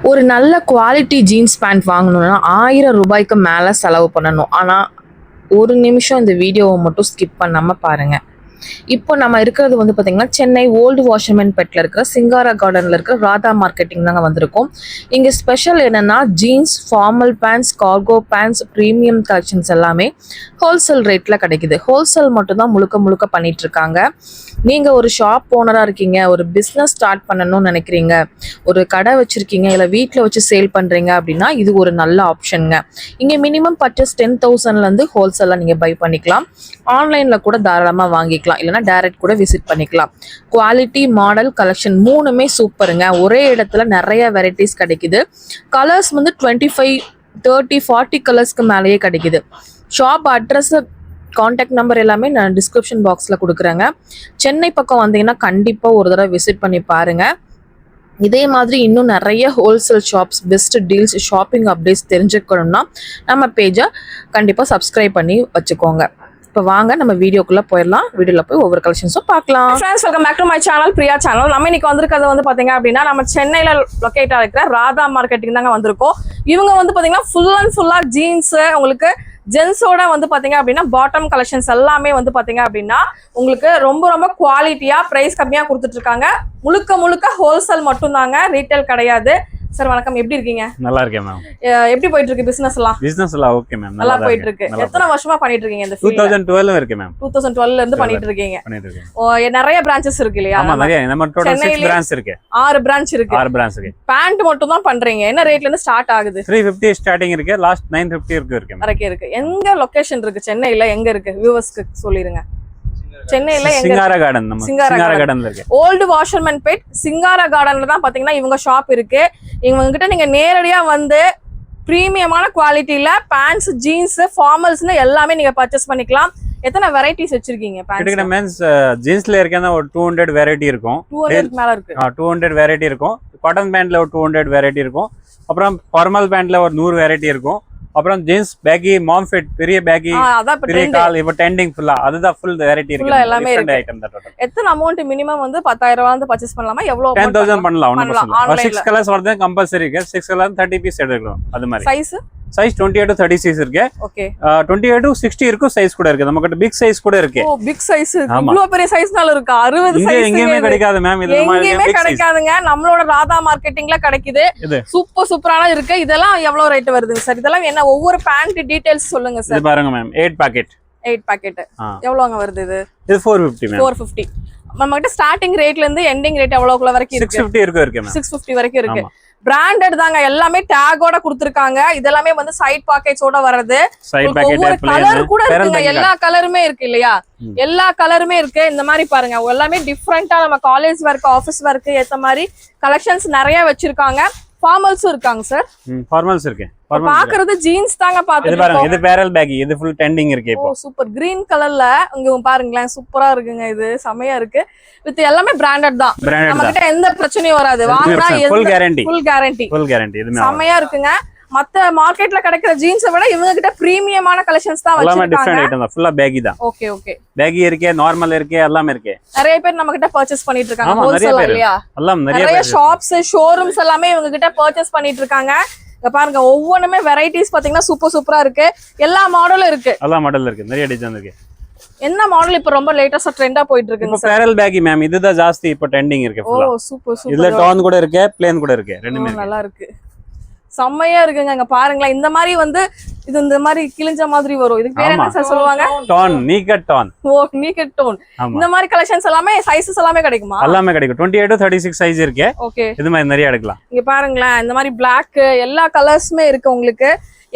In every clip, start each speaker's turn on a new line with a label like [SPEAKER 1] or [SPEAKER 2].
[SPEAKER 1] ஒரு நல்ல quality jeans pant வாங்கணும்னா 1000 ரூபாய்க்கு மேலே செலவு பண்ணணும். ஆனால் ஒரு நிமிஷம் இந்த வீடியோவை மட்டும் ஸ்கிப் பண்ணாமல் பாருங்கள். இப்போ நம்ம இருக்கிறது வந்து பார்த்திங்கன்னா சென்னை ஓல்டு வாஷர்மேன் பெட்டில் இருக்கிற சிங்காரா கார்டனில் இருக்கிற ராதா மார்க்கெட்டிங் தாங்க வந்திருக்கோம். இங்கே ஸ்பெஷல் என்னென்னா jeans, formal pants, cargo pants, premium collections எல்லாமே ஹோல்சேல் ரேட்டில் கிடைக்குது. ஹோல்சேல் மட்டும்தான் முழுக்க பண்ணிகிட்ருக்காங்க. நீங்கள் ஒரு ஷாப் ஓனராக இருக்கீங்க, ஒரு பிஸ்னஸ் ஸ்டார்ட் பண்ணணும்னு நினைக்கிறீங்க, ஒரு கடை வச்சுருக்கீங்க, இல்லை வீட்டில் வச்சு சேல் பண்ணுறீங்க அப்படின்னா இது ஒரு நல்ல ஆப்ஷனுங்க. இங்கே மினிமம் பர்ச்சேஸ் 10,000லேருந்து ஹோல்சேலாக நீங்கள் பை பண்ணிக்கலாம். ஆன்லைனில் கூட தாராளமாக வாங்கிக்கலாம், இல்லைனா டைரக்ட் கூட விசிட் பண்ணிக்கலாம். குவாலிட்டி, மாடல், கலெக்ஷன் மூணுமே சூப்பருங்க. ஒரே இடத்துல நிறைய வெரைட்டிஸ் கிடைக்குது. கலர்ஸ் வந்து 25, 30, 40 கலர்ஸ்க்கு மேலேயே கிடைக்குது. ஷாப் அட்ரஸ், கான்டாக்ட் நம்பர் எல்லாமே நான் டிஸ்கிரிப்ஷன் பாக்ஸில் கொடுக்குறேங்க. சென்னை பக்கம் வந்தீங்கன்னா கண்டிப்பாக ஒரு தடவை விசிட் பண்ணி பாருங்கள். இதே மாதிரி இன்னும் நிறைய wholesale shops, best deals, shopping updates தெரிஞ்சுக்கணும்னா நம்ம பேஜை கண்டிப்பாக சப்ஸ்கிரைப் பண்ணி வச்சுக்கோங்க. இப்போ வாங்க நம்ம வீடியோக்குள்ளே போயிடலாம். வீடியோவில் போய் ஒவ்வொரு கலெக்ஷன்ஸும் பார்க்கலாம்.
[SPEAKER 2] Friends, welcome back to my channel, Priya channel. நம்ம இன்னைக்கு வந்திருக்கிறது வந்து பார்த்தீங்க அப்படின்னா நம்ம சென்னையில் லொக்கேட்டாக இருக்கிற ராதா மார்க்கெட்டிங் தாங்க வந்திருக்கோம். இவங்க வந்து பார்த்தீங்கன்னா ஃபுல் அண்ட் ஃபுல்லாக ஜீன்ஸு, உங்களுக்கு ஜென்ஸோட வந்து பாத்தீங்க அப்படின்னா பாட்டம் கலெக்ஷன்ஸ் எல்லாமே வந்து பாத்தீங்க அப்படின்னா உங்களுக்கு ரொம்ப குவாலிட்டியா பிரைஸ் கம்மியா கொடுத்துட்டு இருக்காங்க. முழுக்க ஹோல்சேல் மட்டும் தாங்க, ரீட்டைல் கிடையாது. சார் வணக்கம், எப்படி இருக்கீங்க?
[SPEAKER 3] நல்லா இருக்கேன் மேம்.
[SPEAKER 2] எப்படி போயிட்டு இருக்கு பிசினஸ் எல்லாம்?
[SPEAKER 3] பிசினஸ் எல்லாம் ஓகே மேம்,
[SPEAKER 2] நல்லா போயிட்டு இருக்கு. எத்தனை வருஷமா பண்ணிட்டு இருக்கீங்க இந்த ஃபீல்ட்ல?
[SPEAKER 3] 2012 இருக்கு மேம்.
[SPEAKER 2] 2012ல இருந்து பண்ணிட்டு இருக்கீங்க. நிறைய பிரான்ச்சஸ் இருக்கு இல்லையா?
[SPEAKER 3] ஆமா, நிறைய. நம்ம டோட்டல் 6 பிரான்ச் இருக்கு.
[SPEAKER 2] 6 பிரான்ச் இருக்கு.
[SPEAKER 3] 6 பிரான்ச் இருக்கு.
[SPEAKER 2] பேண்ட் மட்டும் தான் பண்றீங்க. என்ன ரேட்ல இருந்து ஸ்டார்ட் ஆகுது?
[SPEAKER 3] 350 ஸ்டார்டிங் இருக்கு, லாஸ்ட் 950 இருக்கு.
[SPEAKER 2] வரைக்கும் இருக்கு. எங்க லொகேஷன் இருக்கு சென்னையில? எங்க இருக்கு வியூவர்ஸ்க்கு சொல்லிருங்க. சென்னையில எங்க?
[SPEAKER 3] சிங்காரா கார்டன். நம்ம சிங்காரா கார்டன்ல இருக்கு.
[SPEAKER 2] ஓல்டு வாஷர்மேன் பெட் சிங்காரா கார்டன்ல தான் பாத்தீங்கன்னா இவங்க ஷாப் இருக்கு. இவங்க கிட்ட நீங்க நேரடியா வந்து பிரீமியமான குவாலிட்டியில பேண்ட்ஸ், ஜீன்ஸ், ஃபார்மல்ஸ்னு எல்லாமே நீங்க பர்ச்சேஸ் பண்ணிக்கலாம். எத்தனை வெரைட்டிஸ் வச்சிருக்கீங்க?
[SPEAKER 3] பேண்ட்ஸ் மென்ஸ் ஜீன்ஸ்ல இருக்கேன்னா ஒரு 200 வெரைட்டி இருக்கும்.
[SPEAKER 2] 200 மேல இருக்கு.
[SPEAKER 3] 200 வெரைட்டி இருக்கும். காட்டன் பேண்ட்ல ஒரு 200 வெரைட்டி இருக்கும். அப்புறம் ஃபார்மல் பேண்ட்ல ஒரு 100 வெரைட்டி இருக்கும். அப்புறம் ஜீன்ஸ், பேக்கி, மாம் ஃபிட், பெரிய பேக்கி, பெரிய கால், இப்ப ட்ரெண்டிங் ஃபுல்லா அதுதான் ஃபுல் வெரைட்டி இருக்கு.
[SPEAKER 2] எல்லாமே இருக்கு. ஐட்டம் தான். எத்தனை அமௌண்ட் மினிமம் வந்து 10,000 ரூபாய் வந்து பர்சேஸ் பண்ணலாமா? எவ்வளவு?
[SPEAKER 3] 10,000 பண்ணலாம். 6 கலர்ஸ் வருது கம்பல்சரி இருக்கு. 6 கலர் 30 பீஸ் எடுக்கலாம். அது மாதிரி சைஸ் 28 to 36 இருக்கு.
[SPEAKER 2] ஓகே.
[SPEAKER 3] 28 to 60 இருக்கு. சைஸ் கூட இருக்கு. நமக்கு பிக் சைஸ் கூட இருக்கு.
[SPEAKER 2] ஓ, பிக் சைஸ். இவ்ளோ பெரிய சைஸ்னால இருக்கு. 60 சைஸ்
[SPEAKER 3] எங்கேயுமே கிடைக்காது மேம். இது மாதிரி
[SPEAKER 2] எங்கேயுமே கிடைக்காதுங்க. நம்மளோட ராதா மார்க்கெட்டிங்ல கிடைக்குது. சூப்பரான இருக்கு. இதெல்லாம் எவ்வளவு ரேட் வருதுங்க சார்? இதெல்லாம் என்ன? ஒவ்வொரு பேண்ட் டீடைல்ஸ் சொல்லுங்க சார்.
[SPEAKER 3] இது பாருங்க மேம், 8 பாக்கெட்.
[SPEAKER 2] 8 பாக்கெட் எவ்வளவுங்க வருது?
[SPEAKER 3] இது 450 மேம்.
[SPEAKER 2] 450. நம்ம கிட்ட ஸ்டார்டிங் ரேட்ல இருந்து எண்டிங் ரேட் எவ்வளவுக்குள்ள வரைக்கும் இருக்கு?
[SPEAKER 3] 650 இருக்கு மேம்.
[SPEAKER 2] 650 வரைக்கும் இருக்கு. பிராண்டட் தாங்க. எல்லாமே டேகோட கொடுத்திருக்காங்க. இதெல்லாமே வந்து சைடு பாக்கெட்ஸோட வருது. ஒவ்வொரு கலர் கூட இருக்குங்க. எல்லா கலருமே இருக்கு இல்லையா? எல்லா கலருமே இருக்கு. இந்த மாதிரி பாருங்க, எல்லாமே டிஃப்ரெண்டா நம்ம காலேஜ் ஒர்க், ஆபீஸ் ஒர்க் ஏத்த மாதிரி கலெக்ஷன்ஸ் நிறைய வச்சிருக்காங்க. ஃபார்மல்ஸும் இருக்காங்க சார்.
[SPEAKER 3] ஃபார்மல்ஸ் இருக்கு.
[SPEAKER 2] பாக்குறது ஜீன்ஸ் தாங்க பாத்துட்டு.
[SPEAKER 3] இது பேரல் பேக். இது ஃபுல் ட்ரெண்டிங் இருக்கு இப்போ.
[SPEAKER 2] சூப்பர். கிரீன் கலர்ல இங்க பாருங்களேன், சூப்பரா இருக்குங்க. இது செமையா இருக்கு. வித் எல்லாமே பிராண்டட் தான். நம்ம கிட்ட எந்த பிரச்சனையும் வராது. வாங்குனா
[SPEAKER 3] ஃபுல் கேரண்டி.
[SPEAKER 2] Full guarantee. இது செமையா இருக்குங்க. மத்த மார்க்கெட்ல கிடைக்கிற ஜீன்ஸை விட இவங்க கிட்ட பிரீமியமான கலெக்ஷன்ஸ் தான் வச்சிருக்காங்க.
[SPEAKER 3] டிஃபரண்ட் ஐட்டம் தான். ஃபுல்லா பேகி தான்.
[SPEAKER 2] ஓகே.
[SPEAKER 3] பேகி இருக்கு, நார்மல் இருக்கு, எல்லாமே இருக்கு.
[SPEAKER 2] நிறைய பேர் நம்ம கிட்ட பர்ச்சேஸ் பண்ணிட்டு இருக்காங்க. ஹோல்சேல் இல்லையா? நிறைய ஷாப்ஸ், ஷோரூம்ஸ் எல்லாமே இவங்க கிட்ட பர்ச்சேஸ் பண்ணிட்டு இருக்காங்க. இங்க பாருங்க, ஒவ்வொன்றுமே வெரைட்டிஸ் பாத்தீங்கன்னா சூப்பரா இருக்கு. எல்லா மாடலும் இருக்கு.
[SPEAKER 3] எல்லா மாடல் இருக்கு. நிறைய டிசைன் இருக்கு.
[SPEAKER 2] என்ன மாடல் இப்ப ரொம்ப லேட்டஸ்டா ட்ரெண்டா போயிட்டு இருக்குங்க
[SPEAKER 3] சார்? Barrel Beki ma'am. இதுதான் ஜாஸ்தி இப்ப ட்ரெண்டிங் இருக்கு.
[SPEAKER 2] ஓ, சூப்பர்.
[SPEAKER 3] இதுல டோன் கூட இருக்கு, பிளேன் கூட இருக்கு. ரெண்டுமே
[SPEAKER 2] நல்லா இருக்கு. செம்மையா இருக்குங்க. இங்க பாருங்களேன், இந்த மாதிரி வந்து இது இந்த மாதிரி கிழிஞ்ச மாதிரி வரும். இதுக்கு பேர் என்ன சார் சொல்லுவாங்க?
[SPEAKER 3] டோன், நீக்கட் டோன்.
[SPEAKER 2] ஓ, நீக்கட் டோன். இந்த மாதிரி கலெக்ஷன்ஸ் எல்லாமே சைஸஸ் எல்லாமே கிடைக்குமா?
[SPEAKER 3] எல்லாமே கிடைக்கும். 28 to 36 சைஸ் இருக்கு.
[SPEAKER 2] ஓகே.
[SPEAKER 3] இது மாதிரி நிறைய எடுக்கலாம்.
[SPEAKER 2] இங்க பாருங்களேன், இந்த மாதிரி Black எல்லா கலர்ஸ்மே இருக்கு உங்களுக்கு.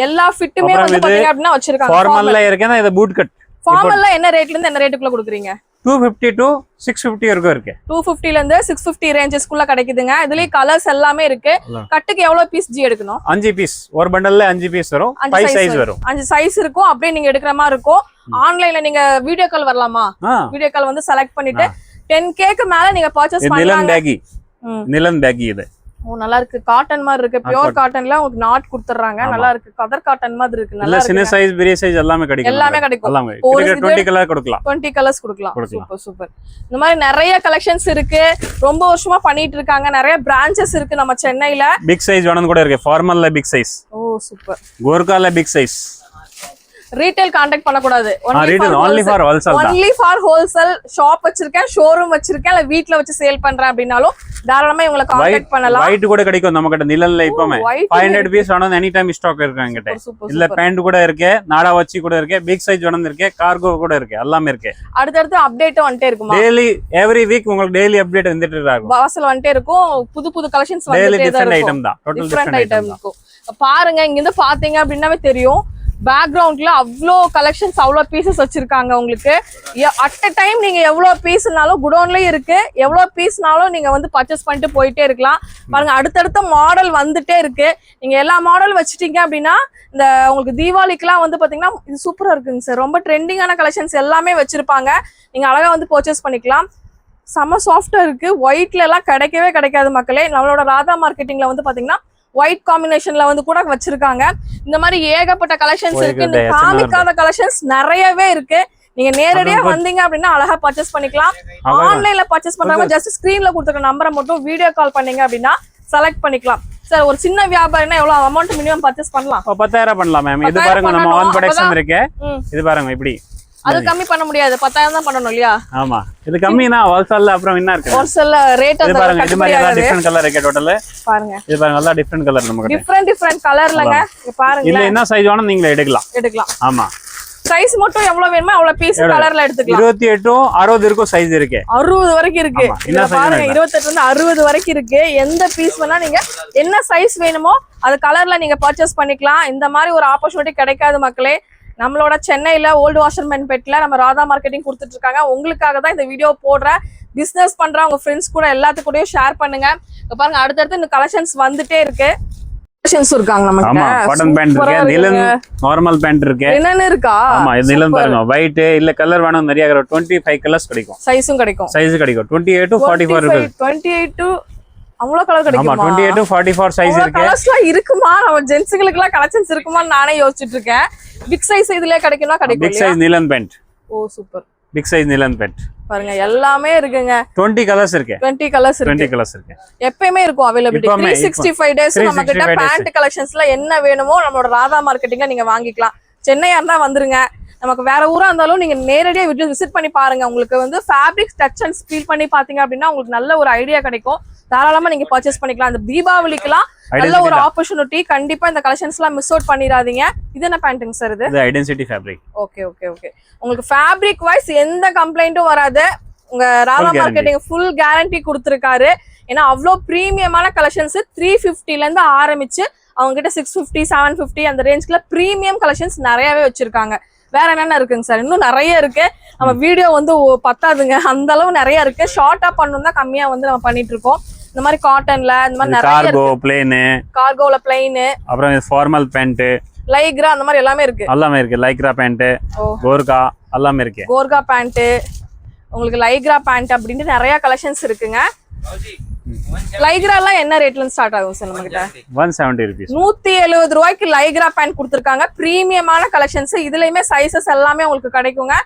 [SPEAKER 2] எல்லா ஃபிட்டுமே வந்து பாத்தீங்க அப்படினா வச்சிருக்காங்க.
[SPEAKER 3] ஃபார்மல்ல இருக்குனா இது பூட் கட்.
[SPEAKER 2] ஃபார்மல்ல என்ன ரேட்ல இருந்து என்ன ரேட்டுக்குள்ள கொடுக்குறீங்க?
[SPEAKER 3] 250 to 650 இருக்கு.
[SPEAKER 2] 250 ல இருந்து 650 ரேஞ்சஸ்க்குள்ள கிடைக்குதுங்க. இதுலயே கலர்ஸ் எல்லாமே இருக்கு. கட்டுக்கு எவ்வளவு பீஸ் ஜி எடுக்கணும்?
[SPEAKER 3] 5 பீஸ். ஒரு பண்டல்ல 5 பீஸ் வரும். 5 சைஸ் வரும்.
[SPEAKER 2] 5 சைஸ் இருக்கும். அப்படியே நீங்க எடுக்கிற மாதிரி இருக்கும். ஆன்லைன்ல நீங்க வீடியோ கால் வரலாமா? வீடியோ கால் வந்து செலக்ட் பண்ணிட்டு 10K க்கு மேல நீங்க பர்ச்சேஸ் பண்ணலாம்.
[SPEAKER 3] நிலன் பேக்கி. நிலன் பேக்கி இது.
[SPEAKER 2] ஓ நல்லா இருக்கு, காட்டன் மாதிரி இருக்கு, பியூர் காட்டன்ல உங்களுக்கு நாட் கொடுத்துறாங்க, நல்லா இருக்கு, கதர் காட்டன் மாதிரி இருக்கு, நல்லா இருக்கு.
[SPEAKER 3] சின்ன சைஸ் பெரிய சைஸ் எல்லாமே கிடைக்கும்,
[SPEAKER 2] எல்லாமே கிடைக்கும்.
[SPEAKER 3] எல்லாமே 20 கலர் கொடுக்கலாம்,
[SPEAKER 2] 20 கலர்ஸ் கொடுக்கலாம். Super super. இந்த மாதிரி நிறைய கலெக்ஷன்ஸ் இருக்கு, ரொம்ப வருஷமா பண்ணிட்டு இருக்காங்க, நிறைய பிரான்ச்சஸ் இருக்கு நம்ம சென்னையில.
[SPEAKER 3] பிக் சைஸ் வேணும் கூட இருக்கு, ஃபார்மல்ல பிக் சைஸ்.
[SPEAKER 2] ஓ சூப்பர்.
[SPEAKER 3] கோர்கால பிக் சைஸ்.
[SPEAKER 2] ரீட்டைல் கான்டாக்ட் பண்ண கூடாது,
[SPEAKER 3] only for wholesale.
[SPEAKER 2] only for wholesale. Shop வச்சிருக்கேன், ஷோரூம் வச்சிருக்கேன், இல்ல வீட்ல வச்சு சேல் பண்றேன் அப்படினாலும் தாராளமா இவங்களை கான்டாக்ட் பண்ணலாம்.
[SPEAKER 3] ஒயிட் கூட கிடைக்கும் நம்ம கிட்ட நிழல்ல இப்பமே 500 பீஸ் வேணும், எனி டைம் ஸ்டாக் இருக்கு என்கிட்ட. இல்ல பேண்ட் கூட இருக்கு, நாடா வச்சி கூட இருக்கு, பிக் சைஸ் வேணும் இருக்கு, கார்கோ கூட இருக்கு, எல்லாமே இருக்கு.
[SPEAKER 2] அடுத்து அப்டேட் வந்துட்டே இருக்குமா?
[SPEAKER 3] டெய்லி எவ்ரி வீக் உங்களுக்கு டெய்லி அப்டேட் வந்துட்டே இருக்கும்,
[SPEAKER 2] வாசல் வந்துட்டே இருக்கும், புது புது கலெக்ஷன்ஸ் வந்துட்டே தான் இருக்கும்.
[SPEAKER 3] ஐட்டம் தான், டோட்டல்
[SPEAKER 2] டிஃபரண்ட் ஐட்டம் இருக்கும். பாருங்க இங்க இருந்து பாத்தீங்க அப்படின்னாவே தெரியும், பேக்ரவுண்ட்ல அவ்வளோ கலெக்ஷன்ஸ், அவ்வளோ பீசஸ் வச்சிருக்காங்க உங்களுக்கு. அட் அ டைம் நீங்க எவ்வளவு பீஸ்னாலும் குடோன்லயும் இருக்கு, எவ்வளவு பீஸ்னாலும் நீங்க வந்து பர்ச்சேஸ் பண்ணிட்டு போயிட்டே இருக்கலாம். பாருங்க அடுத்தடுத்த மாடல் வந்துட்டே இருக்கு. நீங்க எல்லா மாடல் வச்சுட்டீங்க அப்படின்னா இந்த உங்களுக்கு தீபாவளிக்குலாம் வந்து பாத்தீங்கன்னா இது சூப்பரா இருக்குங்க சார். ரொம்ப ட்ரெண்டிங்கான கலெக்ஷன்ஸ் எல்லாமே வச்சிருப்பாங்க, நீங்க அழகா வந்து பர்ச்சேஸ் பண்ணிக்கலாம். செம்ம சாஃப்டா இருக்கு, ஒயிட்ல எல்லாம் கிடைக்கவே கிடைக்காது மக்களே. நம்மளோட ராதா மார்க்கெட்டிங்ல வந்து பாத்தீங்கன்னா ஒயிட் காம்பினேஷன்ல வந்து கூட வச்சிருக்காங்க. இந்த மாதிரி ஏகப்பட்ட கலெக்ஷன்ஸ் இருக்கு, இந்த காமிக்காத கலெக்ஷன்ஸ் நிறையவே இருக்கு. நீங்க நேரடியா வந்தீங்க அப்படின்னா அழகா பர்ச்சேஸ் பண்ணிக்கலாம். ஆன்லைன்ல பர்ச்சேஸ் பண்றவங்க ஜஸ்ட் ஸ்கிரீன்ல கொடுத்துருக்க நம்பரை மட்டும் வீடியோ கால் பண்ணீங்க அப்படின்னா செலக்ட் பண்ணிக்கலாம். சார் ஒரு சின்ன வியாபாரினா எவ்வளவு அமௌண்ட் மினிமம் பர்ச்சேஸ் பண்ணலாம்?
[SPEAKER 3] 10,000 பண்ணலாம் மேம். இது பாருங்க நம்ம ஆன் ப்ரொடக்ஷன் இருக்கு, இது பாருங்க இப்படி.
[SPEAKER 2] அது கம்மி பண்ண முடியாது, 10,000 தான் பண்ணணும் இல்லையா?
[SPEAKER 3] ஆமா, இது கம்மினா ஹோல்சேல்ல அப்புறம் என்ன இருக்கு?
[SPEAKER 2] ஹோல்சேல்ல ரேட்
[SPEAKER 3] அது பாருங்க, இது மாதிரி எல்லாம் டிஃபரண்ட் கலர் இருக்கு டோட்டல்.
[SPEAKER 2] பாருங்க
[SPEAKER 3] இது பாருங்க எல்லாம் டிஃபரண்ட் கலர் நமக்கு.
[SPEAKER 2] டிஃபரண்ட் கலர்லங்க பாருங்க.
[SPEAKER 3] இல்ல என்ன சைஸ் வேணும் நீங்க எடுக்கலாம். ஆமா,
[SPEAKER 2] சைஸ் மட்டும் எவ்வளவு வேணுமோ அவ்வளவு பீஸ் கலர்ல எடுத்துக்கலாம்.
[SPEAKER 3] 28 60 இருக்கும் சைஸ் இருக்கு,
[SPEAKER 2] 60 வரைக்கும் இருக்கு. இதுல பாருங்க 28 இருந்து 60 வரைக்கும் இருக்கு. எந்த பீஸ் வேணா நீங்க என்ன சைஸ் வேணுமோ அது கலர்ல நீங்க பர்ச்சேஸ் பண்ணிக்கலாம். இந்த மாதிரி ஒரு ஆப்பர்ச்சுனிட்டி கிடைக்காது மக்களே. நம்மளோட சென்னையில ஓல்டு வாஷர்மேன்பேட்ல நம்ம ராதா மார்க்கெட்டிங் கொடுத்துட்டு இருக்காங்க. உங்களுக்காக தான் இந்த வீடியோ போடுறேன். பிசினஸ் பண்ற உங்க ஃப்ரெண்ட்ஸ் கூட எல்லாத்துக்கூடயும் ஷேர் பண்ணுங்க. பாருங்க அடுத்தடுத்து இந்த கலெக்ஷன்ஸ் வந்துட்டே இருக்கு. கலெக்ஷன்ஸ் இருக்காங்க நமக்கு.
[SPEAKER 3] ஆமா, காட்டன் பேண்ட் இருக்கு, நிலன் நார்மல் பேண்ட் இருக்கு,
[SPEAKER 2] என்னன்னு இருக்கா?
[SPEAKER 3] ஆமா, இது நிலன் பாருங்க, ஒயிட் இல்ல கலர் வேணும் நிறைய 25 கலர்ஸ் கிடைக்கும்,
[SPEAKER 2] சைஸும் கிடைக்கும்.
[SPEAKER 3] சைஸ் கிடைக்கும் 28 to 44 இருக்கு.
[SPEAKER 2] 28 to அவ்வளவு கலர் கிடைக்குமா?
[SPEAKER 3] ஆமா, 28 to 44 சைஸ் இருக்கு.
[SPEAKER 2] கலர்ஸ்லாம் இருக்குமா? நம்ம ஜென்ட்ஸ்களுக்குலாம் கலெக்ஷன்ஸ் இருக்குமான்னு நானே யோசிச்சுட்டு இருக்கேன். பிக் சைஸ் இதுலயே கிடைக்கும்னா கிடைக்கும்.
[SPEAKER 3] Big size nylon pant.
[SPEAKER 2] ஓ super.
[SPEAKER 3] Big size nylon pant
[SPEAKER 2] பாருங்க எல்லாமே இருக்குங்க.
[SPEAKER 3] 20 கலர்ஸ் இருக்கு.
[SPEAKER 2] 20 கலர்ஸ் இருக்கு.
[SPEAKER 3] 20 கலர்ஸ் இருக்கு.
[SPEAKER 2] எப்பவுமே இருக்கும் அவைலபிலிட்டி. 365 டேஸ் நம்ம கிட்ட பேண்ட் கலெக்ஷன்ஸ்ல என்ன வேணுமோ நம்மளோட ராதா மார்க்கெட்டிங்ல நீங்க வாங்கிக்கலாம். சென்னையா இருந்தா வந்துருங்க. நமக்கு வேற ஊரா இருந்தாலும் நீங்க நேரடியா விசிட் பண்ணி பாருங்க. உங்களுக்கு வந்து ஃபேப்ரிக் டச் அண்ட் ஃபீல் பண்ணி பாத்தீங்க அப்படின்னா உங்களுக்கு நல்ல ஒரு ஐடியா கிடைக்கும். தாராளமா நீங்க பர்ச்சேஸ் பண்ணிக்கலாம். அந்த தீபாவளிக்குலாம் நல்ல ஒரு ஆப்பர்ச்சுனிட்டி. கண்டிப்பா இந்த கலெக்ஷன்ஸ் எல்லாம் மிஸ் அவுட் பண்ணிடாதீங்க. இது என்ன பேண்ட்டுங்க சார்? இது
[SPEAKER 3] identity fabric.
[SPEAKER 2] Okay okay okay. உங்களுக்கு ஃபேப்ரிக் வைஸ் எந்த கம்ப்ளைண்ட்டும் வராது. உங்க ராதா மார்க்கெட்டிங் ஃபுல் கேரண்டி கொடுத்துருக்காரு. ஏன்னா அவ்வளோ பிரீமியமான கலெக்ஷன்ஸ் 350ல இருந்து ஆரம்பிச்சு அவங்க கிட்ட 650 750 அந்த ரேஞ்ச்ல பிரீமியம் கலெக்ஷன்ஸ் நிறையவே வச்சிருக்காங்க. வேற என்னென்ன இருக்குங்க சார்? இன்னும் நிறைய இருக்கு. நம்ம வீடியோ வந்து பத்தாதுங்க, அந்த அளவு நிறைய இருக்கு. ஷார்ட்டா பண்ணணும் தான் கம்மியா வந்து நம்ம பண்ணிட்டு இருக்கோம். இந்த மாதிரி காட்டன்ல இந்த மாதிரி நிறைய
[SPEAKER 3] கார்கோ பிளேன்,
[SPEAKER 2] கார்கோல பிளெயின்,
[SPEAKER 3] அப்புறம் ஃபார்மல் பேண்ட்,
[SPEAKER 2] லைக்ரா அந்த மாதிரி எல்லாமே இருக்கு.
[SPEAKER 3] எல்லாமே இருக்கு. லைக்ரா பேண்ட், கோர்கா எல்லாமே இருக்கு.
[SPEAKER 2] கோர்கா பேண்ட், உங்களுக்கு லைக்ரா பேண்ட் அப்படின்ட்டு நிறைய கலெக்ஷன்ஸ் இருக்குங்க. லைக்ரா எல்லாம் என்ன ரேட்ல இருந்து ஸ்டார்ட் ஆகும் சார் நம்ம கிட்ட?
[SPEAKER 3] 170 rupees.
[SPEAKER 2] 170 ரூபாய்க்கு லைக்ரா பேண்ட் கொடுத்துருக்காங்க. பிரீமியமான கலெக்ஷன்ஸ். இதுலயுமே சைசஸ் எல்லாமே உங்களுக்கு கிடைக்குங்க.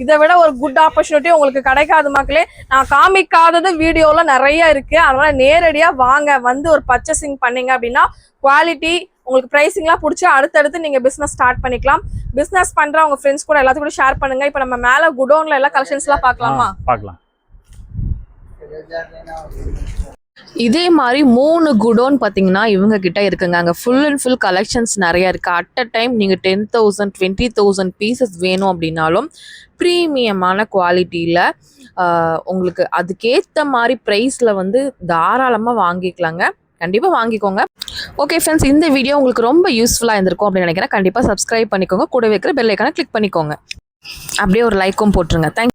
[SPEAKER 2] இதை விட ஒரு குட் ஆப்பர்ச்சுனிட்டி உங்களுக்கு கிடைக்காது மக்களே. நான் காமிக்காதது வீடியோல நிறைய இருக்கு. அதனால நேரடியா வாங்க, வந்து ஒரு பர்ச்சேசிங் பண்ணீங்க அப்படின்னா குவாலிட்டி உங்களுக்கு பிரைசிங்லாம் பிடிச்சி அடுத்தடுத்து நீங்க பிசினஸ் ஸ்டார்ட் பண்ணிக்கலாம். பிசினஸ் பண்ற உங்க ஃப்ரெண்ட்ஸ் கூட எல்லாத்துக்கும் கூட ஷேர் பண்ணுங்க. இப்ப நம்ம மேல குடோன்ல எல்லாம் கலெக்ஷன்ஸ் எல்லாம் பார்க்கலாமா?
[SPEAKER 3] பார்க்கலாம்.
[SPEAKER 1] இதே மாதிரி 3 குடோன் பார்த்தீங்கன்னா இவங்க கிட்ட இருக்குங்க. அங்கே ஃபுல் அண்ட் ஃபுல் கலெக்ஷன்ஸ் நிறைய இருக்குது. அட் அ டைம் நீங்கள் 10,000 20,000 பீசஸ் வேணும் அப்படின்னாலும் ப்ரீமியமான குவாலிட்டியில் உங்களுக்கு அதுக்கேற்ற மாதிரி ப்ரைஸில் வந்து தாராளமாக வாங்கிக்கலாங்க. கண்டிப்பாக வாங்கிக்கோங்க. ஓகே ஃப்ரெண்ட்ஸ், இந்த வீடியோ உங்களுக்கு ரொம்ப யூஸ்ஃபுல்லாக இருந்திருக்கும் அப்படின்னு நினைக்கிறேன். கண்டிப்பாக சப்ஸ்கிரைப் பண்ணிக்கோங்க. கூட வைக்கிற பெல் ஐக்கானை கிளிக் பண்ணிக்கோங்க. அப்படியே ஒரு லைக்கும் போட்டுருங்க. தேங்க்யூ.